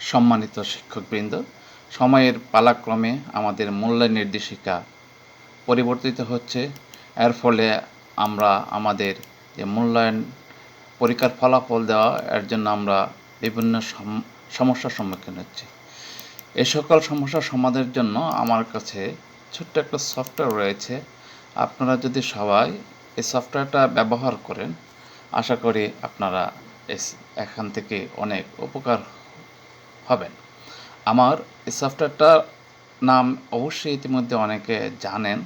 সম্মানিত শিক্ষকবৃন্দ, সময়ের পালাক্রমে আমাদের মূল্যায়ন নির্দেশিকা পরিবর্তিত হচ্ছে। এর ফলে আমরা আমাদের যে মূল্যায়ন পরীক্ষার ফলাফল দেওয়া এর জন্য আমরা বিভিন্ন সমস্যার সম্মুখীন হচ্ছি। এই সকল সমস্যার সমাধানের জন্য আমার কাছে ছোট্ট একটা সফটওয়্যার রয়েছে। আপনারা যদি সবাই এই সফটওয়্যারটা ব্যবহার করেন, আশা করি আপনারা এখান থেকে অনেক উপকার হবেন। আমার এই সফটওয়্যারটার নাম অবশ্যই ইতিমধ্যে অনেকে জানেন,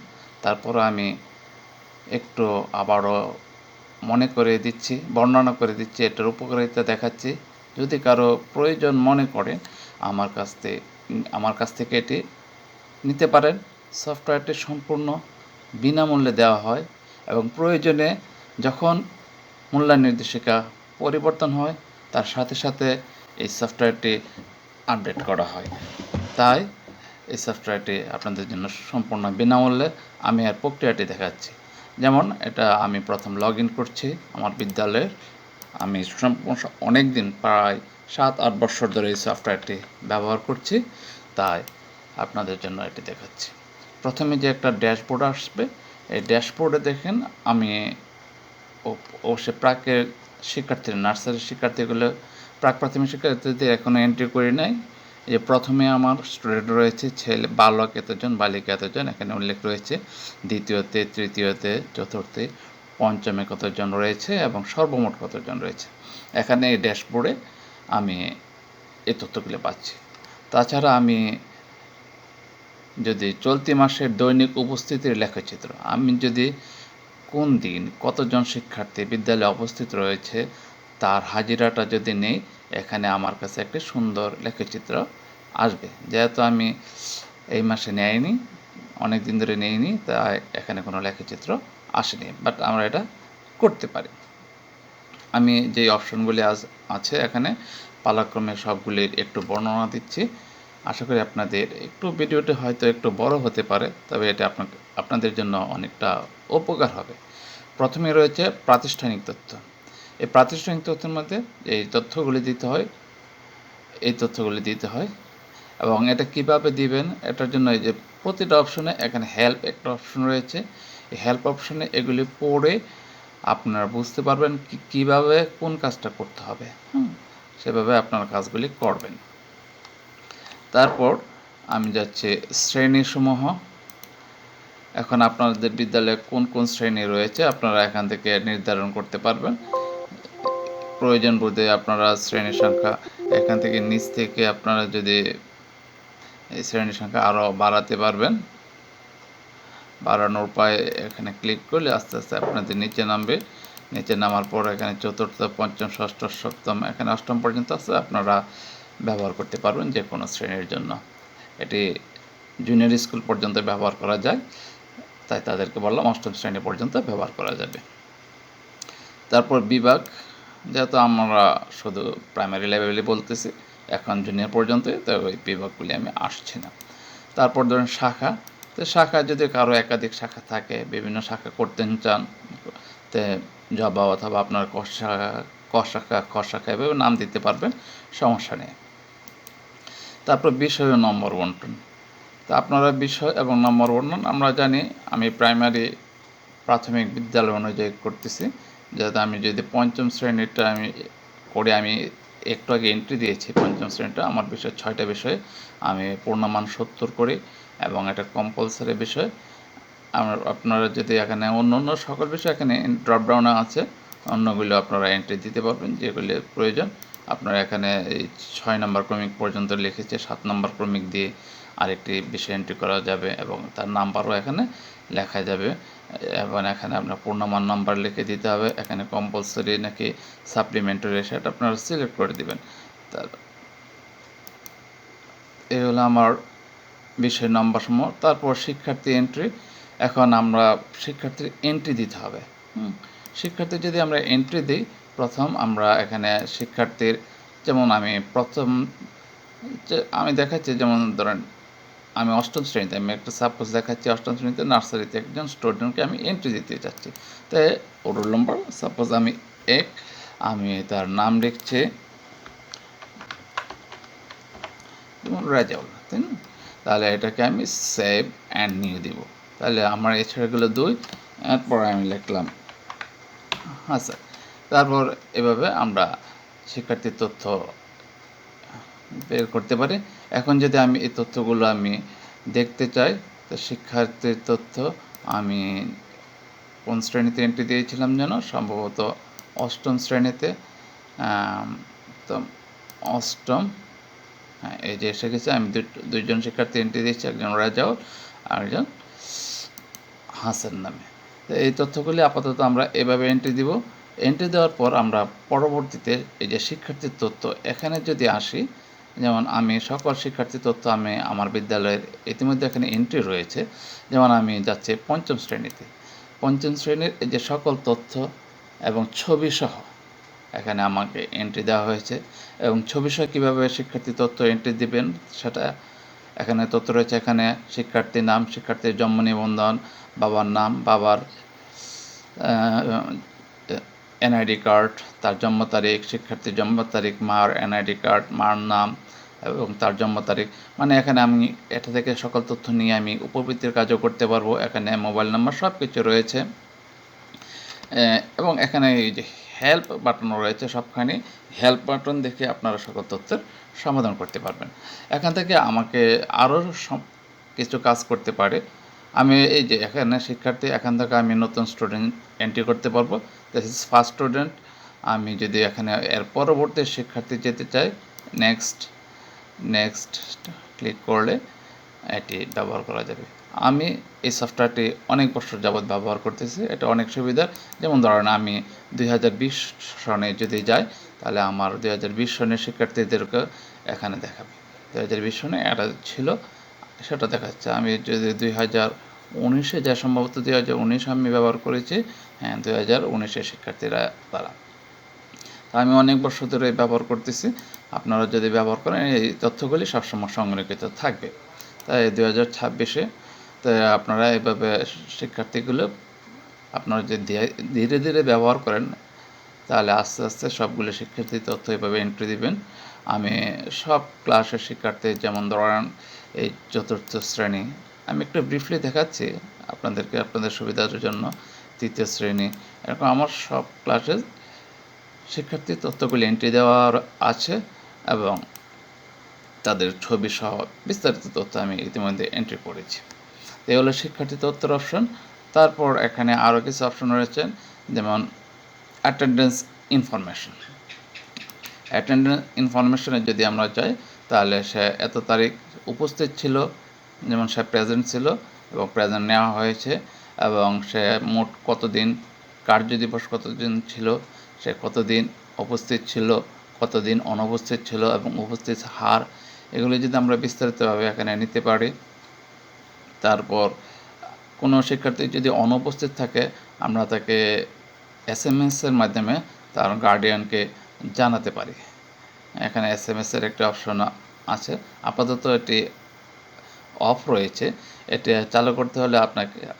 তারপরও আমি একটু আবারও মনে করে দিচ্ছি, বর্ণনা করে দিচ্ছি, এটার উপকারিতা দেখাচ্ছি। যদি কারো প্রয়োজন মনে করেন আমার কাছ থেকে এটি নিতে পারেন। সফটওয়্যারটি সম্পূর্ণ বিনামূল্যে দেওয়া হয় এবং প্রয়োজনে যখন মূল্যায়ন নির্দেশিকা পরিবর্তন হয় তার সাথে সাথে এই সফটওয়্যারটি আপডেট করা হয়। তাই এই সফটওয়্যারটি আপনাদের জন্য সম্পূর্ণ বিনামূল্যে। আমি এর প্রক্রিয়াটি দেখাচ্ছি। যেমন এটা আমি প্রথম লগ ইন করছি আমার বিদ্যালয়ের। আমি অনেক দিন, প্রায় 7-8 বছর ধরে এই সফটওয়্যারটি ব্যবহার করছি, তাই আপনাদের জন্য এটি দেখাচ্ছি। প্রথমে যে একটা ড্যাশবোর্ড আসবে, এই ড্যাশবোর্ডে দেখেন আমি অবশ্যই প্রাকের শিক্ষার্থীরা, নার্সারির শিক্ষার্থীগুলো, প্রাক প্রাথমিক শিক্ষার্থীদের এখনও এন্ট্রি করি নাই। যে প্রথমে আমার স্টুডেন্ট রয়েছে বালক এতজন, বালিকা এতজন এখানে উল্লেখ রয়েছে। দ্বিতীয়তে, তৃতীয়তে, চতুর্থে, পঞ্চমে কতজন রয়েছে এবং সর্বমোট কতজন রয়েছে এখানে এই ড্যাশবোর্ডে আমি এই তথ্যগুলো পাচ্ছি। তাছাড়া আমি যদি চলতি মাসের দৈনিক উপস্থিতির লেখচিত্র, আমি যদি কোন দিন কতজন শিক্ষার্থী বিদ্যালয়ে উপস্থিত রয়েছে তার হাজিরাটা যদি নেই, এখানে আমার কাছে একটি সুন্দর লেখচিত্র আসবে। যেহেতু আমি এই মাসে নেইনি, অনেক দিন ধরে নেইনি, তাই এখানে কোনো লেখচিত্র আসেনি, বাট আমরা এটা করতে পারি। আমি যে অপশনগুলি আছে এখানে পালাক্রমে সবগুলির একটু বর্ণনা দিচ্ছি। আশা করি আপনাদের ভিডিওটি হয়তো একটু বড় হতে পারে, তবে এটা আপনাদের জন্য অনেকটা উপকার হবে। প্রথমে রয়েছে প্রাতিষ্ঠানিক তথ্য। এই প্রাতিষ্ঠানিক তথ্যের মধ্যে এই তথ্যগুলি দিতে হয় এবং এটা কিভাবে দিবেন এটার জন্য এই যে প্রতিটা অপশনে এখানে হেল্প একটা অপশন রয়েছে। এই হেল্প অপশনে এগুলি পড়ে আপনারা বুঝতে পারবেন কিভাবে কোন কাজটা করতে হবে, সেভাবে আপনারা কাজগুলি করবেন। তারপর আমি যাচ্ছি শ্রেণীসমূহ। এখন আপনাদের বিদ্যালয়ে কোন কোন শ্রেণী রয়েছে আপনারা এখান থেকে নির্ধারণ করতে পারবেন। প্রয়োজন বোধে আপনারা শ্রেণী সংখ্যা এখান থেকে নিচ থেকে আপনারা যদি এই শ্রেণী সংখ্যা আরও বাড়াতে পারবেন। বাড়ানোর উপায় এখানে ক্লিক করলে আস্তে আস্তে আপনাদের নিচে নামবে। নিচে নামার পর এখানে চতুর্থ, পঞ্চম, ষষ্ঠ, সপ্তম, এখানে অষ্টম পর্যন্ত আছে, আপনারা ব্যবহার করতে পারবেন যে কোনো শ্রেণীর জন্য। এটি জুনিয়র স্কুল পর্যন্ত ব্যবহার করা যায়, তাই তাদেরকে বললাম অষ্টম শ্রেণী পর্যন্ত ব্যবহার করা যাবে। তারপর বিভাগ, যেহেতু আমরা শুধু প্রাইমারি লেভেলে বলতেছি, এখন জুনিয়র পর্যন্ত, তাই ওই বিভাগগুলি আমি আসছি না। তারপর ধরেন শাখা, তো শাখা যদি কারো একাধিক শাখা থাকে, বিভিন্ন শাখা করতে চান, তে জবা অথবা আপনার ক শাখা, খ শাখা এভাবে নাম দিতে পারবেন, সমস্যা নেই। তারপর বিষয় ও নম্বর বন্টন। তা আপনারা বিষয় এবং নম্বর বন্টন, আমরা জানি আমি প্রাথমিক বিদ্যালয় অনুযায়ী করতেছি। যাতে আমি যদি পঞ্চম শ্রেণীটা আমি একটু আগে এন্ট্রি দিয়েছি, পঞ্চম শ্রেণীটা আমার বিষয় 6টা বিষয়ে আমি পূর্ণমান 70 করি এবং এটা কম্পালসারি বিষয়। আপনারা যদি এখানে অন্য সকল বিষয় এখানে ড্রপডাউনে আছে, অন্যগুলো আপনারা এন্ট্রি দিতে পারবেন যেগুলি প্রয়োজন। আপনারা এখানে এই 6 নম্বর ক্রমিক পর্যন্ত লিখেছে, 7 নম্বর ক্রমিক দিয়ে আরেকটি বিষয় এন্ট্রি করা যাবে এবং তার নাম্বারও এখানে লেখা যাবে। এবং এখানে আপনার পূর্ণমান নাম্বার লিখে দিতে হবে। এখানে কম্পালসারি নাকি সাপ্লিমেন্টারি সেটা আপনারা সিলেক্ট করে দেবেন। এই হলো আমার বিষয় নম্বর সমূহ। তারপর শিক্ষার্থী এন্ট্রি, এখন আমরা শিক্ষার্থীর এন্ট্রি দিতে হবে। শিক্ষার্থী যদি আমরা এন্ট্রি দিই, প্রথম আমরা এখানে শিক্ষার্থীর, যেমন আমি দেখাচ্ছি, যেমন ধরেন আমি অষ্টম শ্রেণীতে, আমি একটা সাপোজ দেখাচ্ছি, অষ্টম শ্রেণীতে নার্সারিতে একজন স্টুডেন্টকে আমি এন্ট্রি দিতে চাচ্ছি। তাই রোল নম্বর সাপোজ আমি 1, আমি তার নাম লিখছি যেমন রেজাউল, তাই না? তাহলে এটাকে আমি সেভ অ্যান্ড নিউ দিব। তাহলে আমার এছাড়াগুলো 2, এরপর আমি লিখলাম হাসান। তারপর এভাবে আমরা শিক্ষার্থীর তথ্য বের করতে পারি। এখন যদি আমি এই তথ্যগুলো আমি দেখতে চাই, তো শিক্ষার্থীর তথ্য আমি কোন শ্রেণীতে এন্ট্রি দিয়েছিলাম যেন, সম্ভবত অষ্টম শ্রেণীতে। তো অষ্টম, হ্যাঁ, এই যে এসে গেছে। আমি দুইজন শিক্ষার্থী এন্ট্রি দিয়েছি, একজন রাজাউল আর একজন হাসান নামে। তো এই তথ্যগুলি আপাতত আমরা এভাবে এন্ট্রি দিব। এন্ট্রি দেওয়ার পর আমরা পরবর্তীতে এই যে শিক্ষার্থীর তথ্য এখানে যদি আসি, যেমন আমি সকল শিক্ষার্থীর তথ্য আমি আমার বিদ্যালয়ের ইতিমধ্যে এখানে এন্ট্রি রয়েছে। যেমন আমি যাচ্ছি পঞ্চম শ্রেণীতে, পঞ্চম শ্রেণীর এই যে সকল তথ্য এবং ছবি সহ এখানে আমাকে এন্ট্রি দেওয়া হয়েছে। এবং ছবি সহ কীভাবে শিক্ষার্থী তথ্য এন্ট্রি দিবেন সেটা এখানে তথ্য রয়েছে। এখানে শিক্ষার্থীর নাম, শিক্ষার্থীর জন্ম নিবন্ধন, বাবার নাম, বাবার এনআইডি কার্ড, তার জন্ম তারিখ, শিক্ষার্থীর জন্ম তারিখ, মার এনআইডি কার্ড, মার নাম এবং তার জন্ম তারিখ। মানে এখানে আমি এটা থেকে সকল তথ্য নিয়ে আমি উপবৃত্তির কাজও করতে পারবো। এখানে মোবাইল নাম্বার সব কিছু রয়েছে। এবং এখানে এই যে হেল্প বাটনও রয়েছে, সবখানে হেল্প বাটন দেখে আপনারা সকল তথ্যের সমাধান করতে পারবেন। এখান থেকে আমাকে আরও কিছু কাজ করতে পারে। আমি এই যে এখানে শিক্ষার্থী, এখান থেকে আমি নতুন স্টুডেন্ট এন্ট্রি করতে পারবো। This is first student. আমি যদি এখানে এর পরবর্তী শিক্ষার্থী যেতে চাই, নেক্সট ক্লিক করলে এটি ব্যবহার করা যাবে। আমি এই সফটওয়্যারটি অনেক বছর যাবৎ ব্যবহার করতেছি। এটা অনেক সুবিধার। যেমন ধরেন আমি 2020 সনে যদি যাই, তাহলে আমার 2020 সনের শিক্ষার্থীদেরকে এখানে দেখাবে। 2020 সনে এটা ছিল, সেটা দেখাচ্ছে। আমি যদি 2019-এ যাই, সম্ভবত 2019 আমি ব্যবহার করেছি। হ্যাঁ, 2019-এর শিক্ষার্থীরা তারা। আমি অনেক বছর ধরে ব্যবহার করতেছি। আপনারা যদি ব্যবহার করেন, এই তথ্যগুলি সবসময় সংরক্ষিত থাকবে। তাই 2026-এ তো আপনারা এভাবে শিক্ষার্থীগুলো আপনারা যদি ধীরে ধীরে ব্যবহার করেন, তাহলে আস্তে আস্তে সবগুলো শিক্ষার্থী তথ্য এভাবে এন্ট্রি দিবেন। আমি সব ক্লাসের শিক্ষার্থী, যেমন ধরেন এই চতুর্থ শ্রেণী, আমি একটু ব্রিফলি দেখাচ্ছি আপনাদেরকে আপনাদের সুবিধার জন্য। তৃতীয় শ্রেণী, এরকম আমার সব ক্লাসের শিক্ষার্থীর তথ্যগুলি এন্ট্রি দেওয়া আছে এবং তাদের ছবি সহ বিস্তারিত তথ্য আমি ইতিমধ্যে এন্ট্রি করেছি। এই হলো শিক্ষার্থী তথ্যের অপশন। তারপর এখানে আরও কিছু অপশন রয়েছে, যেমন অ্যাটেন্ডেন্স ইনফরমেশন। অ্যাটেন্ডেন্স ইনফরমেশনে যদি আমরা যাই, তাহলে সে এত তারিখ উপস্থিত ছিল, যেমন সে প্রেজেন্ট ছিল এবং প্রেজেন্ট নেওয়া হয়েছে, এবং সে মোট কতদিন কার্যদিবস কতদিন ছিল, সে কতদিন উপস্থিত ছিল, কতদিন অনুপস্থিত ছিল এবং উপস্থিত হার, এগুলো যদি আমরা বিস্তারিতভাবে এখানে নিতে পারি। তারপর কোনো শিক্ষার্থী যদি অনুপস্থিত থাকে, আমরা তাকে এসএমএসের মাধ্যমে তার গার্ডিয়ানকে জানাতে পারি। এখানে এসএমএসের একটা অপশন আছে, আপাতত এটি অফ রয়েছে। এটি চালু করতে হলে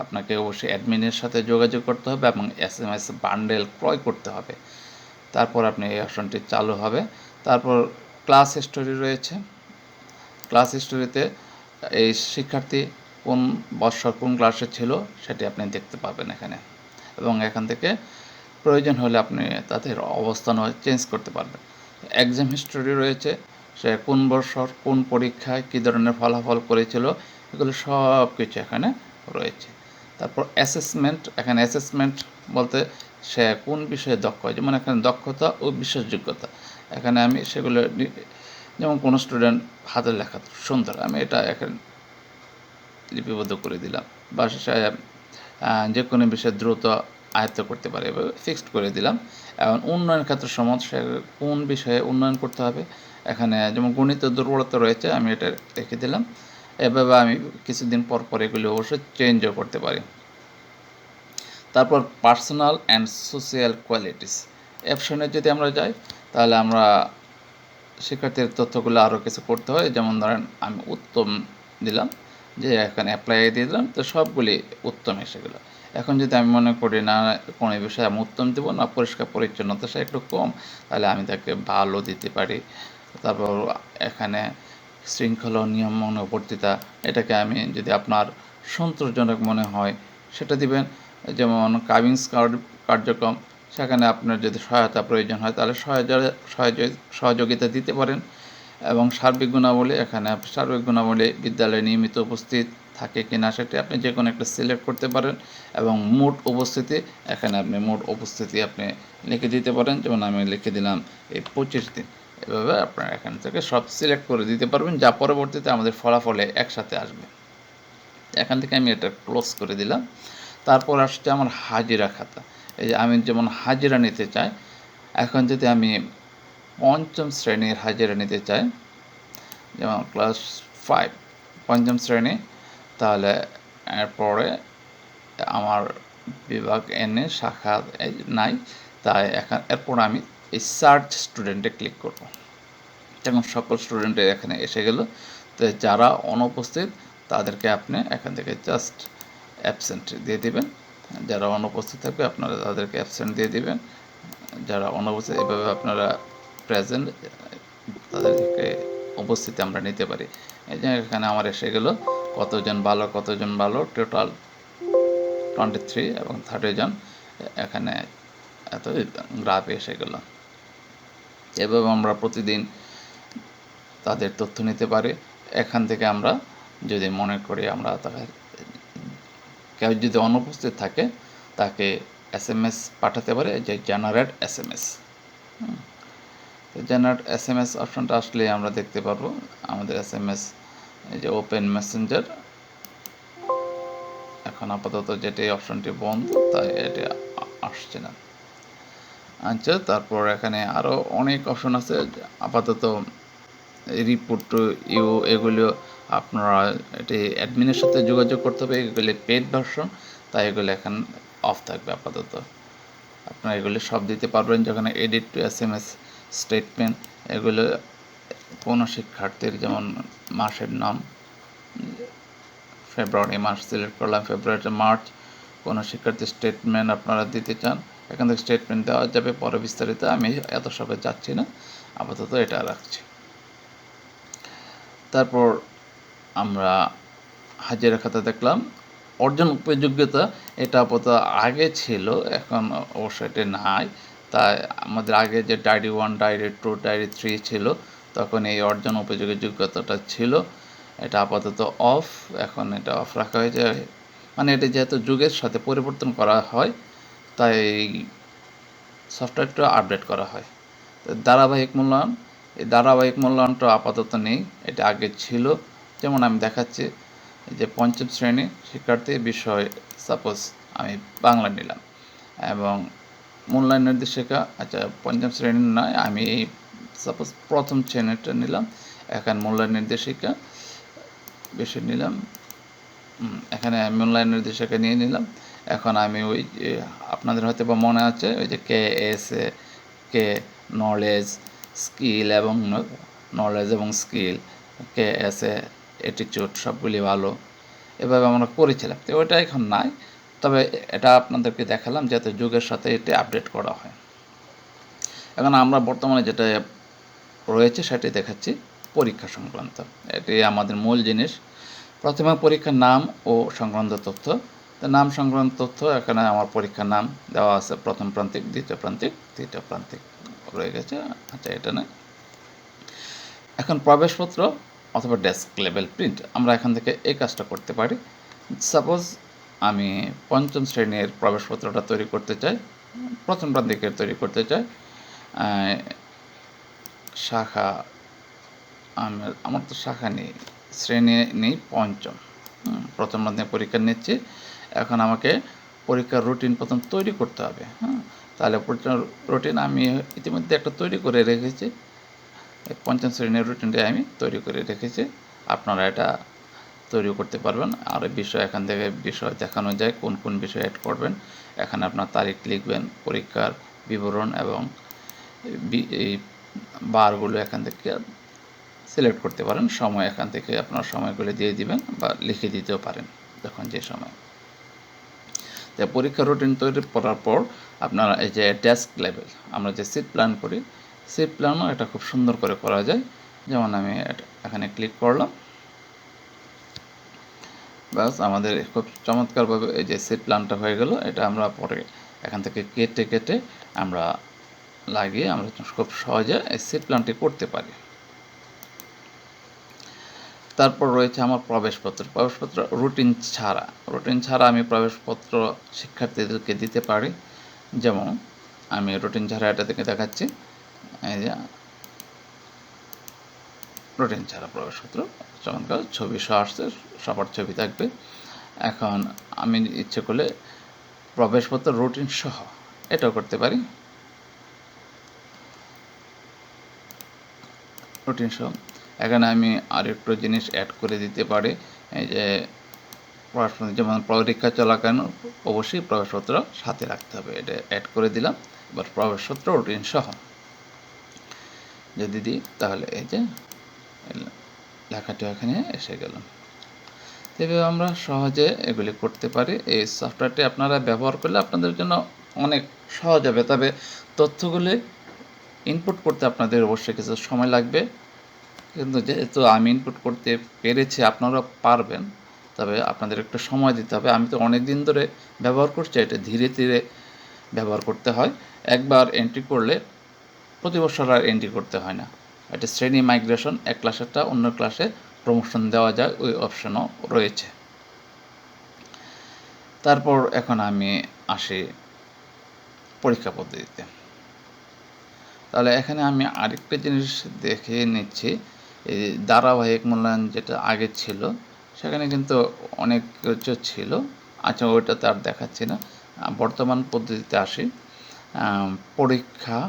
আপনাকে অবশ্যই অ্যাডমিনের সাথে যোগাযোগ করতে হবে এবং এসএমএস বান্ডেল ক্রয় করতে হবে। তারপর আপনি এই অপশনটি চালু হবে। তারপর ক্লাস হিস্টোরি রয়েছে। ক্লাস হিস্টোরিতে এই শিক্ষার্থী কোন বৎসর কোন ক্লাসে ছিল সেটি আপনি দেখতে পাবেন এখানে, এবং এখান থেকে প্রয়োজন হলে আপনি তাদের অবস্থানও চেঞ্জ করতে পারবেন। এক্সাম হিস্টোরি রয়েছে, সে কোন বছর কোন পরীক্ষায় কী ধরনের ফলাফল করেছিল, এগুলো সব কিছু এখানে রয়েছে। তারপর অ্যাসেসমেন্ট, এখানে অ্যাসেসমেন্ট বলতে সে কোন বিষয়ে দক্ষ, যেমন এখানে দক্ষতা ও বিশ্বাসযোগ্যতা, এখানে আমি সেগুলো, যেমন কোনো স্টুডেন্ট হাতের লেখা সুন্দর, আমি এটা এখানে লিপিবদ্ধ করে দিলাম, বা সে যে কোনো বিষয়ে দ্রুত আয়ত্ত করতে পারে, এভাবে ফিক্সড করে দিলাম। এবং উন্নয়ন ক্ষেত্রে সমাজ, সে কোন বিষয়ে উন্নয়ন করতে হবে, এখানে যেমন গণিত দুর্বলতা রয়েছে, আমি এটা রেখে দিলাম। এভাবে আমি কিছুদিন পর পর এগুলি অবশ্যই চেঞ্জও করতে পারি। তারপর পার্সোনাল অ্যান্ড সোশিয়াল কোয়ালিটিস অপশনে যদি আমরা যাই, তাহলে আমরা শিক্ষার্থীর তথ্যগুলো আরও কিছু করতে হয়। যেমন ধরেন আমি উত্তম দিলাম, যে এখানে অ্যাপ্লাই দিয়ে দিলাম, তো সবগুলি উত্তম সেগুলো। এখন যদি আমি মনে করি না কোনো বিষয়ে আমি উত্তম দেবো না, পরিষ্কার পরিচ্ছন্নতা সে একটু কম, তাহলে আমি তাকে ভালো দিতে পারি। তারপর এখানে শৃঙ্খলা ও নিয়ম অনুবর্তিতা, এটাকে আমি যদি আপনার সন্তোষজনক মনে হয় সেটা দিবেন। যেমন কাবিন্স কার্যক্রম, সেখানে আপনার যদি সহায়তা প্রয়োজন হয় তাহলে সহযোগিতা দিতে পারেন। এবং সার্বিক গুণাবলী, এখানে সার্বিক গুণাবলী বিদ্যালয়ে নিয়মিত উপস্থিত থাকে কিনা সেটি আপনি যে কোনো একটা সিলেক্ট করতে পারেন। এবং মোট উপস্থিতি, এখানে আপনি মোট উপস্থিতি আপনি লিখে দিতে পারেন। যেমন আমি লিখে দিলাম এই 25 দিন। এভাবে আপনারা এখান থেকে সব সিলেক্ট করে দিতে পারবেন, যা পরবর্তীতে আমাদের ফলাফলে একসাথে আসবে। এখান থেকে আমি এটা ক্লোজ করে দিলাম। তারপর আসছে আমার হাজিরা খাতা। এই যে আমি যেমন হাজিরা নিতে চাই, এখন যদি আমি 5ম শ্রেণীর হাজিরা নিতে চাই, যেমন ক্লাস 5 5ম শ্রেণী, তাহলে এরপরে আমার বিভাগ এনে শাখা নাই, তাই এরপর আমি এই সার্চ স্টুডেন্টে ক্লিক করব। যেমন সকল স্টুডেন্টের এখানে এসে গেল। তো যারা অনুপস্থিত তাদেরকে আপনি এখান থেকে জাস্ট অ্যাবসেন্ট দিয়ে দিবেন। যারা অনুপস্থিত থাকবে আপনারা তাদেরকে অ্যাবসেন্ট দিয়ে দিবেন। যারা অনুপস্থিত, এভাবে আপনারা প্রেজেন্ট তাদেরকে উপস্থিতি আমরা নিতে পারি। এই যে এখানে আমার এসে গেল কতজন ভালো, টোটাল 23 এবং 30 জন এখানে এত গ্রাফ এসে গেল। এভাবে আমরা প্রতিদিন তাদের তথ্য নিতে পারি। এখান থেকে আমরা যদি মনে করি আমরা কেউ যদি অনুপস্থিত থাকে তাকে SMS পাঠাতে পারে, যে জেনারেট SMS। জেনারেট SMS অপশনটা আসলে আমরা দেখতে পারবো আমাদের SMS, এই যে ওপেন মেসেঞ্জার। এখন আপাতত যেটি অপশনটি বন্ধ, তাই এটি আসছে না। আচ্ছা, তারপর এখানে আরও অনেক অপশন আছে। আপাতত রিপোর্ট টু ইউ, এগুলো আপনারা এটি অ্যাডমিনের সাথে যোগাযোগ করতে হবে। এগুলি পেড ভার্সন, তাই এগুলো এখন অফ থাকবে আপাতত। আপনারা এগুলি সব দিতে পারবেন। যখন এডিট টু SMS স্টেটমেন্ট, এগুলো কোনো শিক্ষার্থীর যেমন মাসের নাম, ফেব্রুয়ারি মাস সিলেক্ট করলাম, ফেব্রুয়ারি মার্চ, কোনো শিক্ষার্থীর স্টেটমেন্ট আপনারা দিতে চান, এখান থেকে স্টেটমেন্ট দেওয়া যাবে। পরে বিস্তারিত আমি এত সবে যাচ্ছি না, আপাতত এটা রাখছি। তারপর আমরা হাজিরা খাতা দেখলাম। অর্জন উপযোগ্যতা, এটা আপাতত আগে ছিল, এখন অবশ্য এটা নাই। তাই আমাদের আগে যে ডায়েরি 1, ডায়েরি 2, ডায়েরি 3 ছিল, তখন এই অর্জন উপযোগী যোগ্যতাটা ছিল। এটা আপাতত অফ, এখন এটা অফ রাখা হয়েছে। মানে এটা যেহেতু যুগের সাথে পরিবর্তন করা হয়, তাই সফটওয়্যারটা আপডেট করা হয়। ধারাবাহিক মূল্যায়ন, এই ধারাবাহিক মূল্যায়নটা আপাতত নেই, এটা আগে ছিল। যেমন আমি দেখাচ্ছি যে 5ম শ্রেণী শিক্ষার্থী, বিষয় সাপোজ আমি বাংলা নিলাম, এবং মূল্যায়ন নির্দেশিকা, আচ্ছা 5ম শ্রেণীর নয়, আমি এই সাপোজ 1ম শ্রেণীটা নিলাম। এখানে মূল্যায়ন নির্দেশিকা বিষয় নিলাম, এখানে মূল্যায়ন নির্দেশিকা নিয়ে নিলাম। এখন আমি ওই যে আপনাদের হয়তো বা মনে আছে ওই যে কে নলেজ স্কিল এবং স্কিল, অ্যাটিটিউড সবগুলি ভালো, এভাবে আমরা করেছিলাম। তো ওইটা এখন নাই, তবে এটা আপনাদেরকে দেখালাম যাতে যুগের সাথে এটি আপডেট করা হয়। এখন আমরা বর্তমানে যেটা রয়েছে সেটি দেখাচ্ছি, পরীক্ষা সংক্রান্ত। এটি আমাদের মূল জিনিস। প্রথমে পরীক্ষার নাম ও সংক্রান্ত তথ্য। তো নাম সংক্রান্ত তথ্য, এখানে আমার পরীক্ষার নাম দেওয়া আছে, প্রথম প্রান্তিক, দ্বিতীয় প্রান্তিক, তৃতীয় প্রান্তিক রয়ে গেছে। আচ্ছা, এটা নয়। এখন প্রবেশপত্র অথবা ডেস্ক লেভেল প্রিন্ট, আমরা এখান থেকে এই কাজটা করতে পারি। সাপোজ আমি 5ম শ্রেণীর প্রবেশপত্রটা তৈরি করতে চাই, প্রথম প্রান্তিকের তৈরি করতে চাই। শাখা, আমার তো শাখা নেই, শ্রেণী নেই, 5ম, প্রথম প্রান্তিক পরীক্ষা নিচ্ছি। এখন আমাকে পরীক্ষার রুটিন প্রথম তৈরি করতে হবে। তাহলে রুটিন আমি ইতিমধ্যে একটা তৈরি করে রেখেছি, 5ম শ্রেণীর রুটিনটা আমি তৈরি করে রেখেছি। আপনারা এটা তৈরি করতে পারবেন। আর বিষয়, এখান থেকে বিষয় দেখানো যায় কোন কোন বিষয় অ্যাড করবেন। এখানে আপনার তারিখ লিখবেন, পরীক্ষার বিবরণ এবং এই বারগুলো এখান থেকে সিলেক্ট করতে পারেন। সময় এখান থেকে আপনার সময়গুলো দিয়ে দিবেন বা লিখে দিতেও পারেন যখন যে সময়। তো পরীক্ষার রুটিন তৈরি করার পর আপনারা এই যে ডেস্ক লেভেল, আমরা যে সিট প্ল্যান করি, সিট প্ল্যানও এটা খুব সুন্দর করে করা যায়। যেমন আমি এখানে ক্লিক করলাম। ব্যাস আমাদের খুব চমৎকারভাবে এই যে সেট প্ল্যানটা হয়ে গেল। এটা আমরা পরে এখান থেকে কেটে কেটে আমরা লাগিয়ে আমরা খুব সহজে এই সেট প্ল্যানটি করতে পারি। তারপর রয়েছে আমার প্রবেশপত্র। প্রবেশপত্র রুটিন ছাড়া আমি প্রবেশপত্র শিক্ষার্থীদেরকে দিতে পারি। যেমন আমি রুটিন ছাড়া এটা থেকে দেখাচ্ছি। এই যে রুটিন ছাড়া প্রবেশপত্র, চমৎকার ছবি সহ আসছে, সবার ছবি থাকবে। এখন আমি ইচ্ছে করলে প্রবেশপত্র রুটিন সহ এটাও করতে পারি। রুটিন সহ এখানে আমি আরেকটু জিনিস অ্যাড করে দিতে পারি। এই যে প্রবেশপত্র, যেমন পরীক্ষা চলাকালীন অবশ্যই প্রবেশপত্র সাথে রাখতে হবে, এটা অ্যাড করে দিলাম। এবার প্রবেশপত্র রুটিন সহ যদি দিই তাহলে এই যে লেখাটি এখানে এসে গেল। এভাবে আমরা সহজে এগুলি করতে পারি। এই সফটওয়্যারটি আপনারা ব্যবহার করলে আপনাদের জন্য অনেক সহজ হবে। তবে তথ্যগুলি ইনপুট করতে আপনাদের অবশ্যই কিছু সময় লাগবে, কিন্তু যেহেতু আমি ইনপুট করতে পেরেছি আপনারা পারবেন, তবে আপনাদের একটু সময় দিতে হবে। আমি তো অনেক দিন ধরে ব্যবহার করছি, এটা ধীরে ধীরে ব্যবহার করতে হয়। একবার এন্ট্রি করলে প্রতি বছর আর এন্ট্রি করতে হয় না। এটা শ্রেণী মাইগ্রেশন, এক ক্লাসেরটা অন্য ক্লাসে প্রমোশন দেওয়া যায়, ওই অপশনও রয়েছে। তারপর এখন আমি আসি পরীক্ষা পদ্ধতিতে। তাহলে এখানে আমি আরেকটা জিনিস দেখে নিচ্ছি, এই ধারাবাহিক মূল্যায়ন যেটা আগে ছিল সেখানে কিন্তু অনেক কিছু ছিল। আচ্ছা, ওইটাতে আর দেখাচ্ছি না। বর্তমান পদ্ধতিতে আসি। পরীক্ষা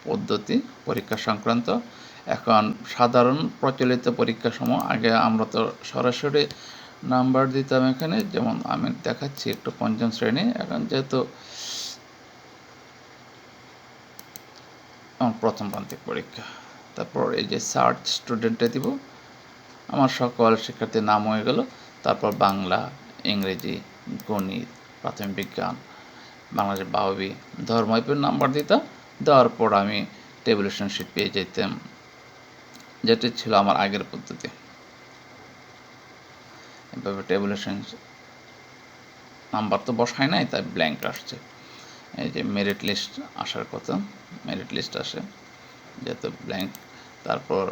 পদ্ধতি, পরীক্ষা সংক্রান্ত। এখন সাধারণ প্রচলিত পরীক্ষাসমূহ, আগে আমরা তো সরাসরি নাম্বার দিতাম এখানে, যেমন আমি দেখাচ্ছি একটু পঞ্চম শ্রেণী। এখন যেহেতু আমার প্রথম প্রান্তিক পরীক্ষা, তারপর এই যে সার্চ স্টুডেন্টে দিব, আমার সকল শিক্ষার্থীর নাম হয়ে গেল। তারপর বাংলা, ইংরেজি, গণিত, প্রাথমিক বিজ্ঞান, বাংলাদেশ বাহবি, ধর্ম, এর নাম্বার দিতাম। দেওয়ার পর আমি টেবুলেশন শিট পেয়ে যেতাম, যেটি ছিল আমার আগের পদ্ধতি। এভাবে টেবুলেশন নাম্বার তো বসায় নাই, তাই ব্ল্যাঙ্ক আসছে। এই যে মেরিট লিস্ট আসার কথা, মেরিট লিস্ট আসে যেহেতু ব্ল্যাঙ্ক। তারপর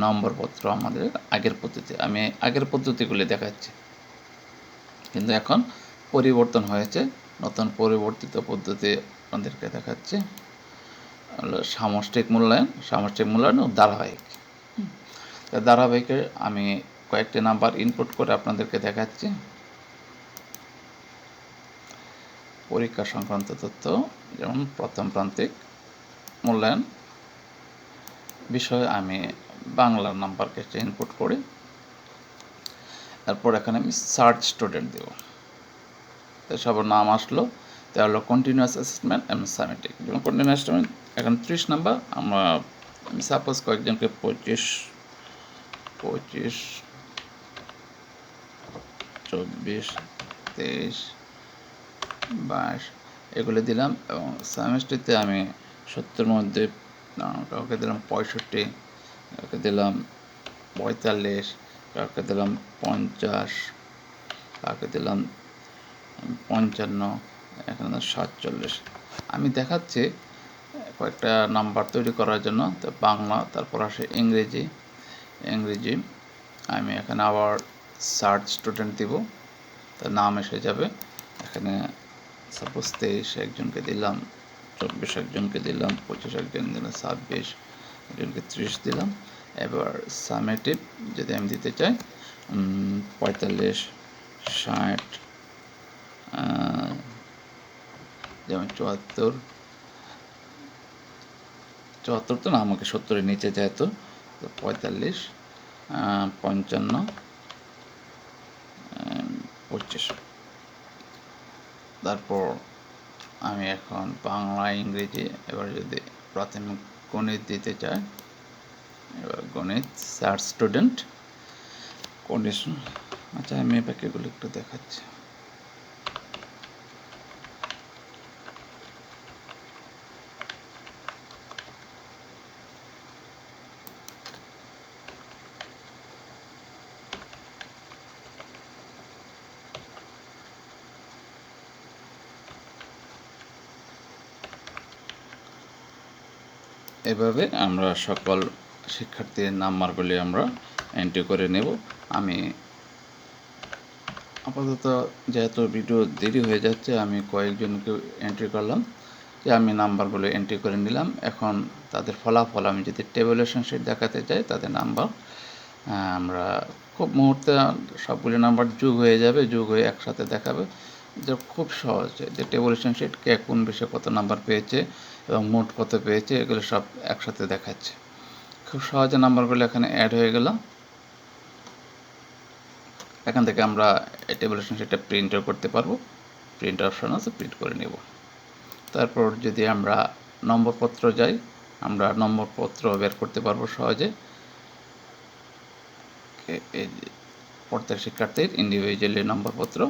নম্বরপত্র আমাদের আগের পদ্ধতি, আমি আগের পদ্ধতিগুলি দেখাচ্ছি, কিন্তু এখন পরিবর্তন হয়েছে, নতুন পরিবর্তিত পদ্ধতি আপনাদেরকে দেখাচ্ছি। হলো সামষ্টিক মূল্যায়ন ও ধারাবাহিক। ধারাবাহিকে আমি কয়েকটি নাম্বার ইনপুট করে আপনাদেরকে দেখাচ্ছি। পরীক্ষা সংক্রান্ত তথ্য, যেমন প্রথম প্রান্তিক মূল্যায়ন বিষয়ে আমি বাংলার নাম্বারকে ইনপুট করি। তারপর এখানে আমি সার্চ স্টুডেন্ট দেব, তাই সবার নাম আসলো। তা হলো কন্টিনিউয়াস অ্যাসেসমেন্ট এবং সামেটিক। যেমন কন্টিনিউয়াস অ্যাসেসমেন্ট এখন 30 নাম্বার, আমি সাপোজ কয়েকজনকে 25, 24, 23, 22 এগুলো দিলাম। এবং সেমেস্ট্রিতে আমি 70-র মধ্যে কাউকে দিলাম 65, কাউকে দিলাম 45, কাউকে দিলাম 50, কাউকে দিলাম 55, এখানে 47। আমি দেখাচ্ছি কয়েকটা নাম্বার তৈরি করার জন্য। তো বাংলা, তারপর আসে ইংরেজি। আমি এখানে আবার সার্চ স্টুডেন্ট দিব, তার নাম এসে যাবে এখানে। সাপোজ 23 একজনকে দিলাম, 24 একজনকে দিলাম, 25 একজন দিলাম, 26 একজনকে 30 দিলাম। এবার সামেটিভ যদি আমি দিতে চাই 45, 60, যেমন 74 তো না, আমাকে 70-এর নিচে যেহেতু, 45, 55, 25। তারপর আমি এখন বাংলা, ইংরেজি, এবার যদি প্রাথমিক গণিত দিতে চাই, এবার গণিত সার্চ স্টুডেন্ট কন্ডিশন। আচ্ছা, আমি এবার এগুলো একটু দেখাচ্ছি। এভাবে আমরা সকল শিক্ষার্থীর নাম্বারগুলি আমরা এন্ট্রি করে নেব। আমি আপাতত যেহেতু ভিডিও দেরি হয়ে যাচ্ছে, আমি কয়েকজনকে এন্ট্রি করলাম, যে আমি নাম্বারগুলো এন্ট্রি করে নিলাম। এখন তাদের ফলাফল আমি যদি টেবুলেশন শিট দেখাতে চাই, তাদের নাম্বার আমরা খুব মুহূর্তে সবগুলি নাম্বার যোগ হয়ে যাবে, যোগ হয়ে একসাথে দেখাবে। যে খুব সহজ, যে টেবুলেশন শিট কে কোন বিষয়ে কত নাম্বার পেয়েছে এবং মোট কত পেয়েছে, এগুলো সব একসাথে দেখাচ্ছে। খুব সহজে নাম্বারগুলো এখানে অ্যাড হয়ে গেল। এখান থেকে আমরা এই টেবুলেশন শিটটা প্রিন্টও করতে পারবো, প্রিন্ট অপশন আছে, প্রিন্ট করে নেব। তারপর যদি আমরা নম্বরপত্র যাই, আমরা নম্বরপত্র বের করতে পারবো সহজে। এই প্রত্যেক শিক্ষার্থীর ইন্ডিভিজুয়ালি নম্বরপত্র,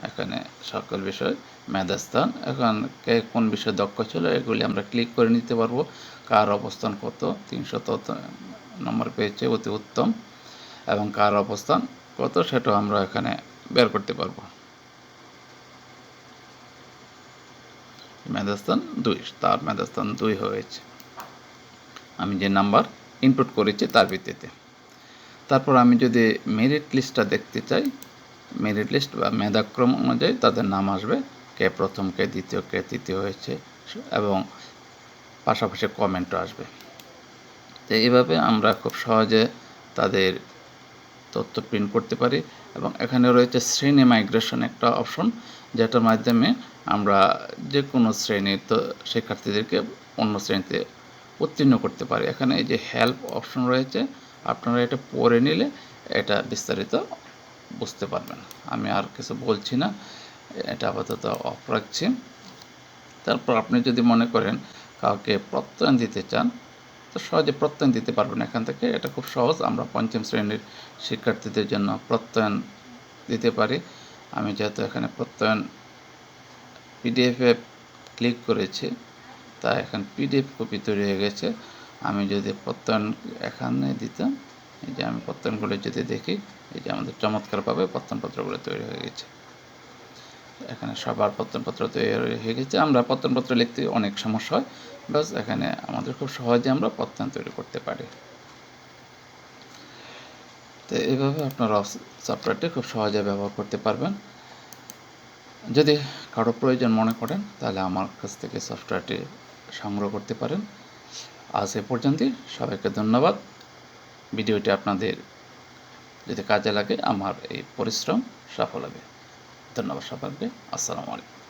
এখানে সকল বিষয়, মেধাস্থান, এখন কে কোন বিষয়ে দক্ষ ছিল এগুলি আমরা ক্লিক করে নিতে পারবো। কার অবস্থান কত, 300 নম্বর পেয়েছে, অতি উত্তম, এবং কার অবস্থান কত সেটাও আমরা এখানে বের করতে পারবো। মেধাস্থান 2, তার মেধাস্থান 2 হয়েছে, আমি যে নাম্বার ইনপুট করেছি তার ভিত্তিতে। তারপর আমি যদি মেরিট লিস্টটা দেখতে চাই, মেরিট লিস্ট বা মেধাক্রম অনুযায়ী তাদের নাম আসবে, কে প্রথম, কে দ্বিতীয়, কে তৃতীয় হয়েছে, এবং পাশাপাশি কমেন্টও আসবে। তো এইভাবে আমরা খুব সহজে তাদের তথ্য প্রিন্ট করতে পারি। এবং এখানে রয়েছে শ্রেণী মাইগ্রেশন একটা অপশন, যেটার মাধ্যমে আমরা যে কোনো শ্রেণীর শিক্ষার্থীদেরকে অন্য শ্রেণীতে উত্তীর্ণ করতে পারি। এখানে এই যে হেল্প অপশন রয়েছে, আপনারা এটা পড়ে নিলে এটা বিস্তারিত বুঝতে পারবেন। আমি আর কিছু বলছি না, এটা আপাতত অফ রাখছি। তারপর আপনি যদি মনে করেন কাউকে প্রত্যয়ন দিতে চান, তো সহজে প্রত্যয়ন দিতে পারবেন এখান থেকে। এটা খুব সহজ, আমরা পঞ্চম শ্রেণীর শিক্ষার্থীদের জন্য প্রত্যয়ন দিতে পারি। আমি যেহেতু এখানে প্রত্যয়ন পিডিএফে ক্লিক করেছি, তাই এখন পিডিএফ কপি তৈরি হয়ে গেছে। আমি যদি প্রত্যয়ন এখানে দিতাম, এই যে আমি প্রত্যয়নগুলো যদি দেখি, এই যে আমাদের চমৎকারভাবে প্রত্যয়নপত্রগুলো তৈরি হয়ে গেছে। এখানে সবার প্রত্যয়নপত্র তৈরি হয়ে গেছে। আমরা প্রত্যয়নপত্র লিখতে অনেক সমস্যা হয়, বাস এখানে আমাদের খুব সহজে আমরা প্রত্যয়ন তৈরি করতে পারি। তো এইভাবে আপনারা সফটওয়্যারটি খুব সহজে ব্যবহার করতে পারবেন। যদি কারো প্রয়োজন মনে করেন, তাহলে আমার কাছ থেকে সফটওয়্যারটি সংগ্রহ করতে পারেন। আজ এ পর্যন্তই, সবাইকে ধন্যবাদ। ভিডিওটি আপনাদের যদি কাজে লাগে, আমার এই পরিশ্রম সফল হবে। ধন্যবাদ সবাইকে। আসসালামু আলাইকুম।